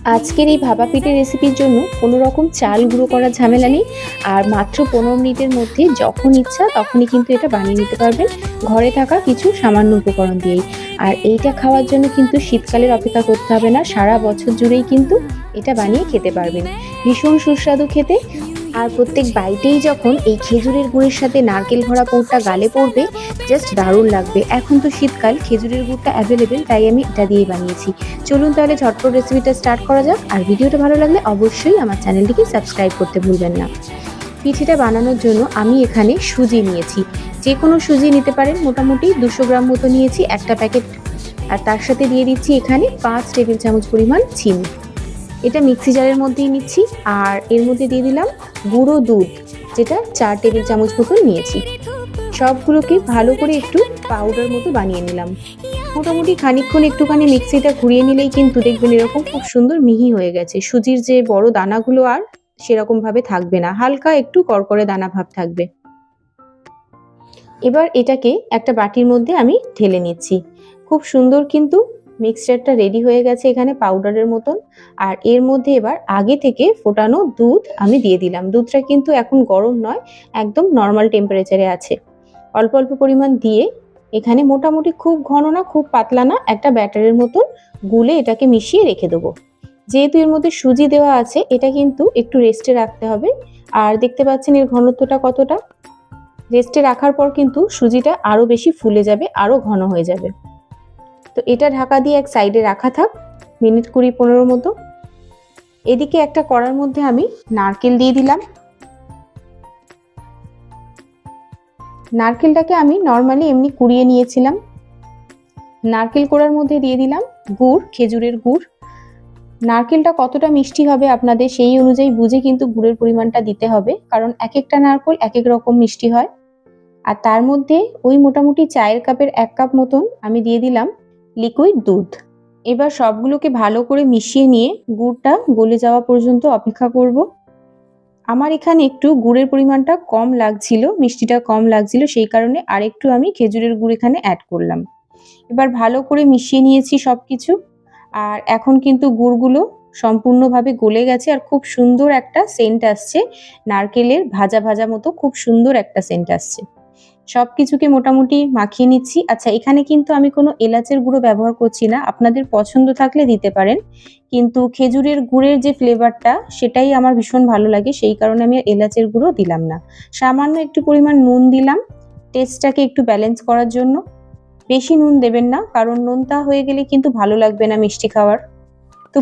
আজকের এই ভাপা পিঠে রেসিপির জন্য কোনো রকম চাল গুঁড়ো করার ঝামেলা নেই। আর মাত্র 15 মিনিটের মধ্যে যখন ইচ্ছা তখনই কিন্তু এটা বানিয়ে নিতে পারবেন ঘরে থাকা কিছু সামান্য উপকরণ দিয়েই। আর এইটা খাওয়ার জন্য কিন্তু শীতকালের অপেক্ষা করতে হবে না, সারা বছর জুড়েই কিন্তু এটা বানিয়ে খেতে পারবেন। ভীষণ সুস্বাদু খেতে। আর প্রত্যেক বাইটেই যখন এই খেজুরের গুড়ের সাথে নারকেল ভরা পুরটা গালে পড়বে, জাস্ট দারুণ লাগবে। এখন তো শীতকাল, খেজুরের গুড়টা অ্যাভেলেবেল, তাই আমি এটা দিয়েই বানিয়েছি। চলুন তাহলে ঝটপট রেসিপিটা স্টার্ট করা যাক। আর ভিডিওটা ভালো লাগলে অবশ্যই আমার চ্যানেলটিকে সাবস্ক্রাইব করতে ভুলবেন না। পিঠেটা বানানোর জন্য আমি এখানে সুজি নিয়েছি, যে কোনো সুজি নিতে পারেন। মোটামুটি 200 গ্রাম মতো নিয়েছি, একটা প্যাকেট। আর তার সাথে দিয়ে দিচ্ছি এখানে 5 টেবিল চামচ পরিমাণ চিনি। এটা মিক্সি জারের মধ্যেই নিচ্ছি। আর এর মধ্যে দিয়ে দিলাম গুঁড়ো দুধ, যেটা 4 টেবিল চামচ মতো নিয়েছি। সবগুলোকে ভালো করে একটু পাউডার মতো বানিয়ে নিলাম। মোটামুটি খানিকক্ষণ একটুখানি মিক্সিটা ঘুরিয়ে নিলেই কিন্তু দেখবেন এরকম খুব সুন্দর মিহি হয়ে গেছে। সুজির যে বড় দানাগুলো আর সেরকম ভাবে থাকবে না, হালকা একটু করকরে দানা ভাব থাকবে। এবার এটাকে একটা বাটির মধ্যে আমি ঢেলে নিচ্ছি। খুব সুন্দর কিন্তু মিক্সচারটা রেডি হয়ে গেছে এখানে পাউডারের মতন। আর এর মধ্যে এবার আগে থেকে ফোটানো দুধ আমি দিয়ে দিলাম। দুধটা কিন্তু এখন গরম নয়, একদম নর্মাল টেম্পারেচারে আছে। অল্প অল্প পরিমাণ দিয়ে এখানে মোটামুটি খুব ঘন না খুব পাতলা না, একটা ব্যাটারের মতন গুলে এটাকে মিশিয়ে রেখে দেবো। যেহেতু এর মধ্যে সুজি দেওয়া আছে, এটা কিন্তু একটু রেস্টে রাখতে হবে। আর দেখতে পাচ্ছেন এর ঘনত্বটা কতটা। রেস্টে রাখার পর কিন্তু সুজিটা আরো বেশি ফুলে যাবে, আরো ঘন হয়ে যাবে। তো এটা ঢাকা দিয়ে এক সাইডে রাখা থাক মিনিট 20-15 মতো। এদিকে একটা কড়ার মধ্যে আমি নারকেল দিয়ে দিলাম। নারকেলটাকে আমি নর্মালি এমনি কুড়িয়ে নিয়েছিলাম। নারকেল কোড়ার মধ্যে দিয়ে দিলাম গুড়, খেজুরের গুড়। নারকেলটা কতটা মিষ্টি হবে আপনাদের সেই অনুযায়ী বুঝে কিন্তু গুড়ের পরিমাণটা দিতে হবে, কারণ এক একটা নারকেল এক এক রকম মিষ্টি হয়। আর তার মধ্যে ওই মোটামুটি চায়ের কাপের 1 কাপ মতন আমি দিয়ে দিলাম লিকুইড দুধ। এবার সবগুলোকে ভালো করে মিশিয়ে নিয়ে গুড়টা গলে যাওয়া পর্যন্ত অপেক্ষা করব। আমার এখানে একটু গুড়ের পরিমাণটা কম লাগছিল, মিষ্টিটা কম লাগছিল, সেই কারণে আরেকটু আমি খেজুরের গুড় এখানে অ্যাড করলাম। এবার ভালো করে মিশিয়ে নিয়েছি সবকিছু। আর এখন কিন্তু গুড়গুলো সম্পূর্ণভাবে গলে গেছে আর খুব সুন্দর একটা সেন্ট আসছে, নারকেলের ভাজা ভাজা মতো খুব সুন্দর একটা সেন্ট আসছে। সবকিছুকে মোটামুটি মাখিয়ে নিচ্ছি। আচ্ছা, এখানে কিন্তু আমি কোনো এলাচের গুঁড়ো ব্যবহার করছি না, আপনাদের পছন্দ থাকলে দিতে পারেন, কিন্তু খেজুরের গুড়ের যে ফ্লেভারটা সেটাই আমার ভীষণ ভালো লাগে, সেই কারণে আমি এলাচের গুঁড়ো দিলাম না। সামান্য একটু পরিমাণ নুন দিলাম টেস্টটাকে একটু ব্যালেন্স করার জন্য। বেশি নুন দেবেন না, কারণ নুনটা হয়ে গেলে কিন্তু ভালো লাগবে না মিষ্টি খাওয়ার। তো